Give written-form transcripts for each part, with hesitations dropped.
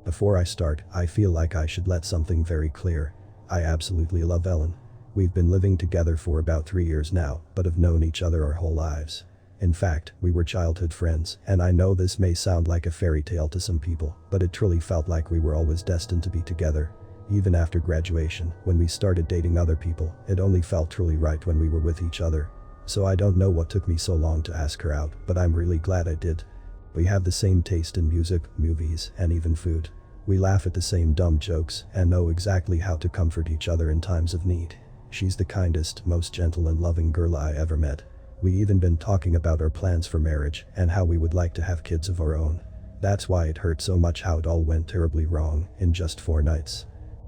Before I start, I feel like I should let something very clear. I absolutely love Ellen. We've been living together for about 3 years now, but have known each other our whole lives. In fact, we were childhood friends, and I know this may sound like a fairy tale to some people, but it truly felt like we were always destined to be together. Even after graduation, when we started dating other people, it only felt truly right when we were with each other. So I don't know what took me so long to ask her out, but I'm really glad I did. We have the same taste in music, movies, and even food. We laugh at the same dumb jokes and know exactly how to comfort each other in times of need. She's the kindest, most gentle and loving girl I ever met. We even been talking about our plans for marriage and how we would like to have kids of our own. That's why it hurt so much how it all went terribly wrong in just 4 nights.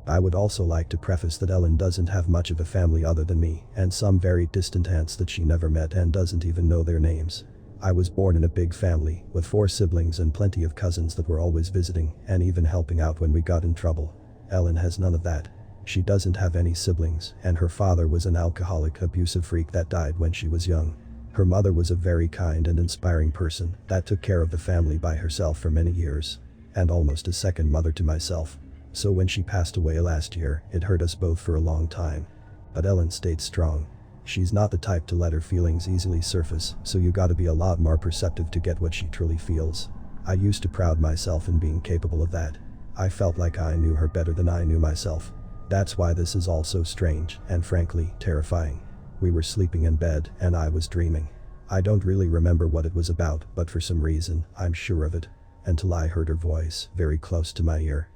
I would also like to preface that Ellen doesn't have much of a family other than me and some very distant aunts that she never met and doesn't even know their names. I was born in a big family with 4 siblings and plenty of cousins that were always visiting and even helping out when we got in trouble. Ellen has none of that. She doesn't have any siblings, and her father was an alcoholic, abusive freak that died when she was young. Her mother was a very kind and inspiring person that took care of the family by herself for many years, and almost a second mother to myself. So when she passed away last year, it hurt us both for a long time. But Ellen stayed strong. She's not the type to let her feelings easily surface, so you gotta be a lot more perceptive to get what she truly feels. I used to pride myself in being capable of that. I felt like I knew her better than I knew myself. That's why this is all so strange and frankly, terrifying. We were sleeping in bed and I was dreaming. I don't really remember what it was about, but for some reason, I'm sure of it. Until I heard her voice very close to my ear.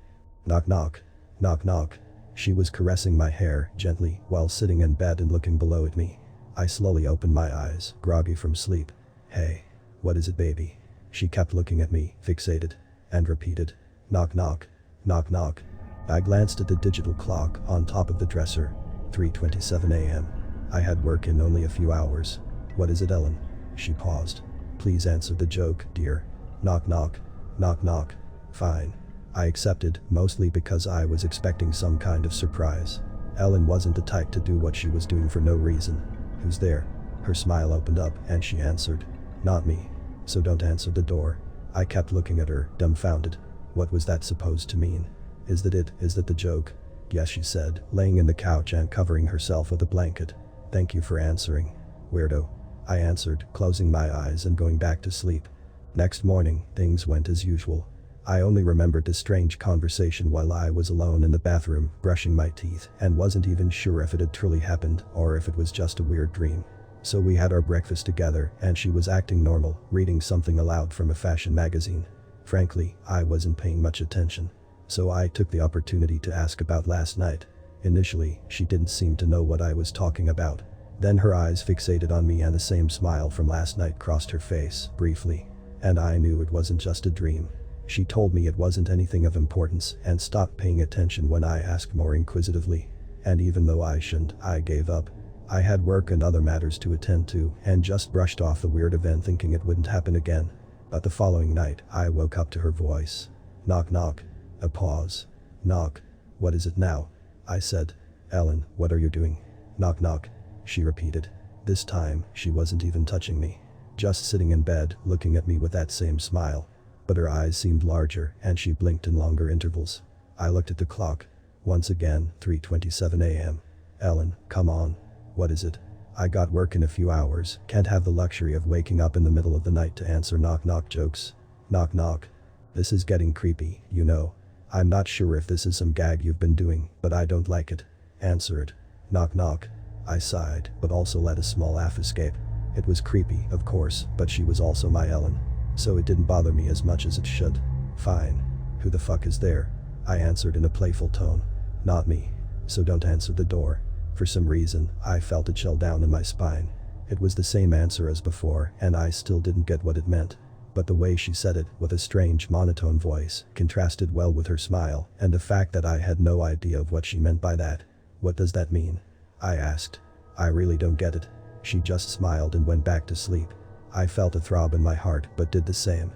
Knock knock. Knock knock. She was caressing my hair gently while sitting in bed and looking below at me. I slowly opened my eyes, groggy from sleep. Hey. What is it, baby? She kept looking at me, fixated, and repeated. Knock knock. Knock knock. I glanced at the digital clock on top of the dresser. 3:27 a.m. I had work in only a few hours. What is it, Ellen? She paused. Please answer the joke, dear. Knock knock. Knock knock. Fine. I accepted, mostly because I was expecting some kind of surprise. Ellen wasn't the type to do what she was doing for no reason. Who's there? Her smile opened up and she answered. Not me. So don't answer the door. I kept looking at her, dumbfounded. What was that supposed to mean? Is that it? Is that the joke? Yes, she said, laying in the couch and covering herself with a blanket. Thank you for answering. Weirdo. I answered, closing my eyes and going back to sleep. Next morning, things went as usual. I only remembered a strange conversation while I was alone in the bathroom, brushing my teeth, and wasn't even sure if it had truly happened or if it was just a weird dream. So we had our breakfast together, and she was acting normal, reading something aloud from a fashion magazine. Frankly, I wasn't paying much attention. So I took the opportunity to ask about last night. Initially, she didn't seem to know what I was talking about. Then her eyes fixated on me and the same smile from last night crossed her face, briefly. And I knew it wasn't just a dream. She told me it wasn't anything of importance and stopped paying attention when I asked more inquisitively. And even though I shouldn't, I gave up. I had work and other matters to attend to and just brushed off the weird event thinking it wouldn't happen again. But the following night, I woke up to her voice. Knock knock. A pause. Knock. What is it now? I said. Ellen, what are you doing? Knock knock. She repeated. This time, she wasn't even touching me. Just sitting in bed, looking at me with that same smile. But her eyes seemed larger and she blinked in longer intervals. I looked at the clock. Once again, 3:27 a.m. Ellen, come on. What is it? I got work in a few hours, can't have the luxury of waking up in the middle of the night to answer knock knock jokes. Knock knock. This is getting creepy, you know. I'm not sure if this is some gag you've been doing, but I don't like it. Answer it. Knock knock. I sighed, but also let a small laugh escape. It was creepy, of course, but she was also my Ellen. So it didn't bother me as much as it should. Fine. Who the fuck is there? I answered in a playful tone. Not me. So don't answer the door. For some reason, I felt a chill down in my spine. It was the same answer as before, and I still didn't get what it meant. But the way she said it, with a strange monotone voice, contrasted well with her smile, and the fact that I had no idea of what she meant by that. What does that mean? I asked. I really don't get it. She just smiled and went back to sleep. I felt a throb in my heart, but did the same.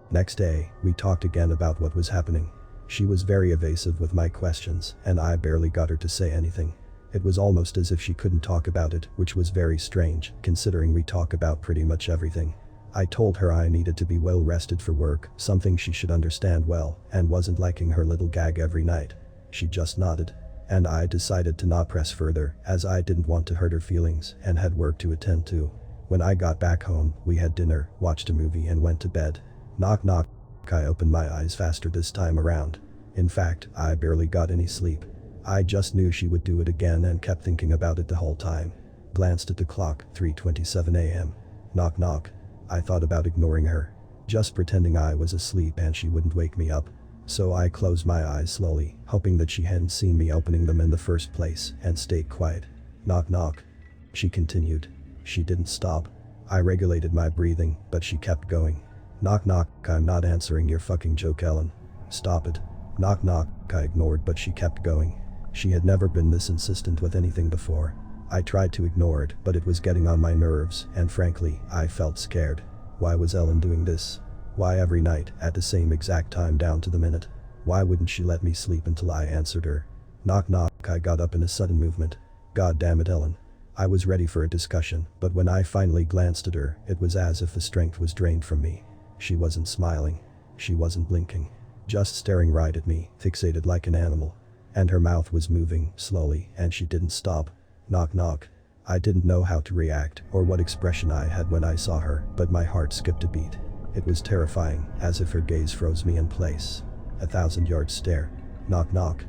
Next day, we talked again about what was happening. She was very evasive with my questions, and I barely got her to say anything. It was almost as if she couldn't talk about it, which was very strange, considering we talk about pretty much everything. I told her I needed to be well rested for work, something she should understand well, and wasn't liking her little gag every night. She just nodded. And I decided to not press further, as I didn't want to hurt her feelings and had work to attend to. When I got back home, we had dinner, watched a movie and went to bed. Knock knock. I opened my eyes faster this time around. In fact, I barely got any sleep. I just knew she would do it again and kept thinking about it the whole time. Glanced at the clock, 3:27 a.m. Knock knock. I thought about ignoring her. Just pretending I was asleep and she wouldn't wake me up. So I closed my eyes slowly, hoping that she hadn't seen me opening them in the first place, and stayed quiet. Knock knock. She continued. She didn't stop. I regulated my breathing, but she kept going. Knock knock. I'm not answering your fucking joke, Ellen. Stop it. Knock knock. I ignored, but she kept going. She had never been this insistent with anything before. I tried to ignore it, but it was getting on my nerves, and frankly, I felt scared. Why was Ellen doing this? Why every night, at the same exact time down to the minute? Why wouldn't she let me sleep until I answered her? Knock knock. I got up in a sudden movement. God damn it, Ellen. I was ready for a discussion, but when I finally glanced at her, it was as if the strength was drained from me. She wasn't smiling. She wasn't blinking. Just staring right at me, fixated like an animal. And her mouth was moving, slowly, and she didn't stop. Knock knock. I didn't know how to react or what expression I had when I saw her, but my heart skipped a beat. It was terrifying, as if her gaze froze me in place. 1,000-yard stare. Knock knock.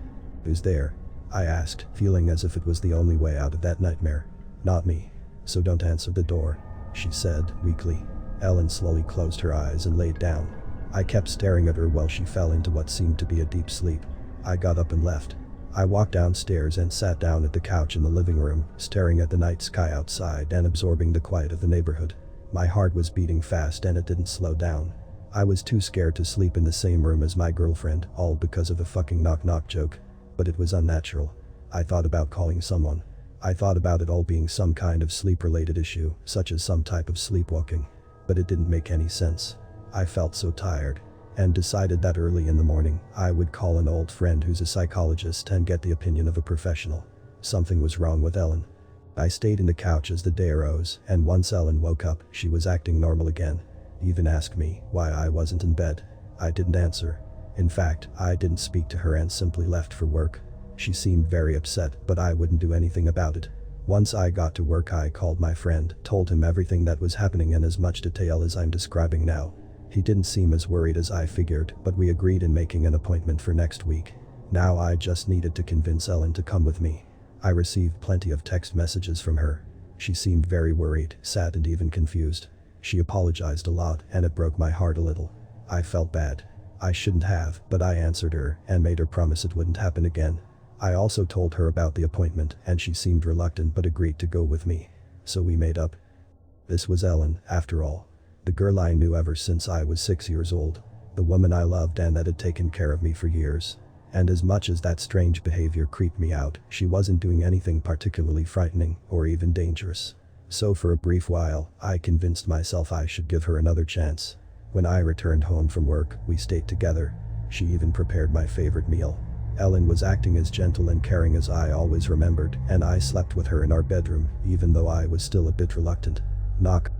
Who's there? I asked, feeling as if it was the only way out of that nightmare. Not me. So don't answer the door, she said, weakly. Ellen slowly closed her eyes and laid down. I kept staring at her while she fell into what seemed to be a deep sleep. I got up and left. I walked downstairs and sat down at the couch in the living room, staring at the night sky outside and absorbing the quiet of the neighborhood. My heart was beating fast and it didn't slow down. I was too scared to sleep in the same room as my girlfriend, all because of a fucking knock-knock joke. But it was unnatural. I thought about calling someone. I thought about it all being some kind of sleep-related issue, such as some type of sleepwalking. But it didn't make any sense. I felt so tired, and decided that early in the morning, I would call an old friend who's a psychologist and get the opinion of a professional. Something was wrong with Ellen. I stayed in the couch as the day arose, and once Ellen woke up, she was acting normal again. Even asked me why I wasn't in bed. I didn't answer. In fact, I didn't speak to her and simply left for work. She seemed very upset, but I wouldn't do anything about it. Once I got to work, I called my friend, told him everything that was happening in as much detail as I'm describing now. He didn't seem as worried as I figured, but we agreed in making an appointment for next week. Now I just needed to convince Ellen to come with me. I received plenty of text messages from her. She seemed very worried, sad and even confused. She apologized a lot, and it broke my heart a little. I felt bad. I shouldn't have, but I answered her and made her promise it wouldn't happen again. I also told her about the appointment, and she seemed reluctant but agreed to go with me. So we made up. This was Ellen, after all. The girl I knew ever since I was 6 years old. The woman I loved and that had taken care of me for years. And as much as that strange behavior creeped me out, she wasn't doing anything particularly frightening or even dangerous. So for a brief while, I convinced myself I should give her another chance. When I returned home from work, we stayed together. She even prepared my favorite meal. Ellen was acting as gentle and caring as I always remembered, and I slept with her in our bedroom, even though I was still a bit reluctant. Knock.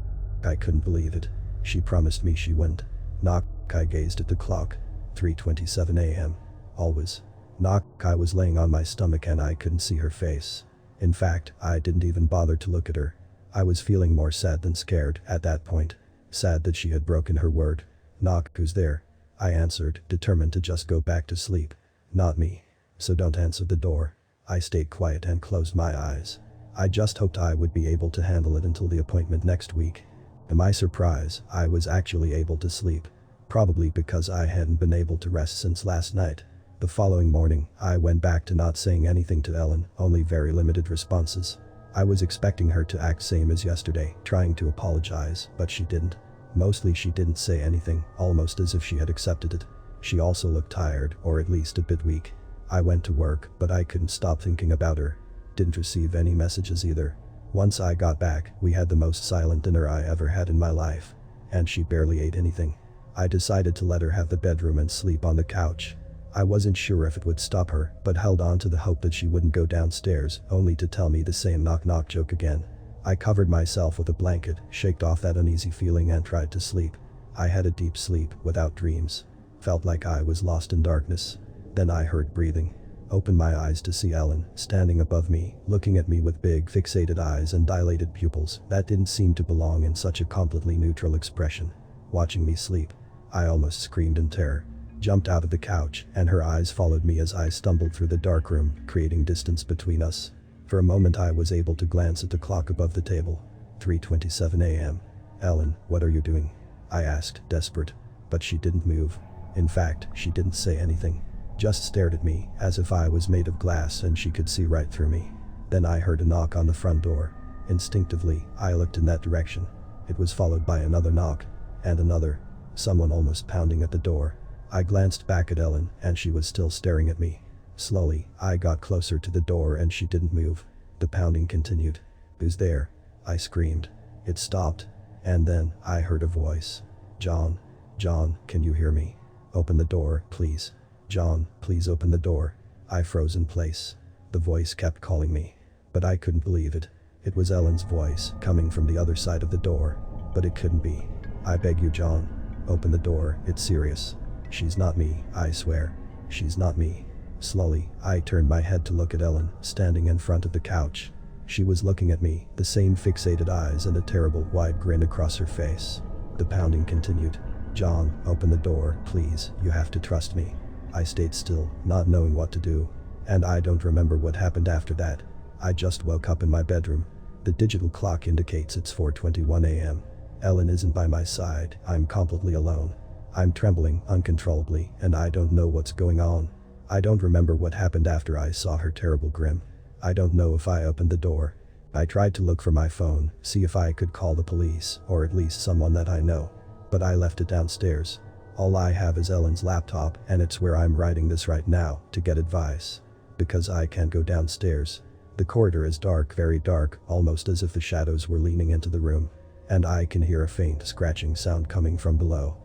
I couldn't believe it. She promised me she wouldn't. Knock. I gazed at the clock. 3:27 a.m. Always. Knock. I was laying on my stomach and I couldn't see her face. In fact, I didn't even bother to look at her. I was feeling more sad than scared at that point. Sad that she had broken her word. Knock. Who's there? I answered, determined to just go back to sleep. Not me. So don't answer the door. I stayed quiet and closed my eyes. I just hoped I would be able to handle it until the appointment next week. To my surprise, I was actually able to sleep. Probably because I hadn't been able to rest since last night. The following morning, I went back to not saying anything to Ellen, only very limited responses. I was expecting her to act same as yesterday, trying to apologize, but she didn't. Mostly she didn't say anything, almost as if she had accepted it. She also looked tired, or at least a bit weak. I went to work, but I couldn't stop thinking about her. Didn't receive any messages either. Once I got back, we had the most silent dinner I ever had in my life. And she barely ate anything. I decided to let her have the bedroom and sleep on the couch. I wasn't sure if it would stop her, but held on to the hope that she wouldn't go downstairs, only to tell me the same knock-knock joke again. I covered myself with a blanket, shaked off that uneasy feeling and tried to sleep. I had a deep sleep, without dreams. Felt like I was lost in darkness. Then I heard breathing. Opened my eyes to see Ellen, standing above me, looking at me with big, fixated eyes and dilated pupils that didn't seem to belong in such a completely neutral expression. Watching me sleep, I almost screamed in terror. Jumped out of the couch, and her eyes followed me as I stumbled through the dark room, creating distance between us. For a moment I was able to glance at the clock above the table. 3:27 a.m. "Ellen, what are you doing?" I asked, desperate. But she didn't move. In fact, she didn't say anything. Just stared at me, as if I was made of glass and she could see right through me. Then I heard a knock on the front door. Instinctively, I looked in that direction. It was followed by another knock. And another. Someone almost pounding at the door. I glanced back at Ellen, and she was still staring at me. Slowly, I got closer to the door and she didn't move. The pounding continued. "Who's there?" I screamed. It stopped. And then, I heard a voice. "John. John, can you hear me? Open the door, please. John, please open the door." I froze in place. The voice kept calling me. But I couldn't believe it. It was Ellen's voice, coming from the other side of the door. But it couldn't be. "I beg you, John. Open the door, it's serious. She's not me, I swear. She's not me." Slowly, I turned my head to look at Ellen, standing in front of the couch. She was looking at me, the same fixated eyes and a terrible wide grin across her face. The pounding continued. "John, open the door, please, you have to trust me." I stayed still, not knowing what to do. And I don't remember what happened after that. I just woke up in my bedroom. The digital clock indicates it's 4:21 a.m. Ellen isn't by my side, I'm completely alone. I'm trembling uncontrollably, and I don't know what's going on. I don't remember what happened after I saw her terrible grin. I don't know if I opened the door. I tried to look for my phone, see if I could call the police, or at least someone that I know. But I left it downstairs. All I have is Ellen's laptop, and it's where I'm writing this right now, to get advice. Because I can't go downstairs. The corridor is dark, very dark, almost as if the shadows were leaning into the room. And I can hear a faint scratching sound coming from below.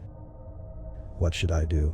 What should I do?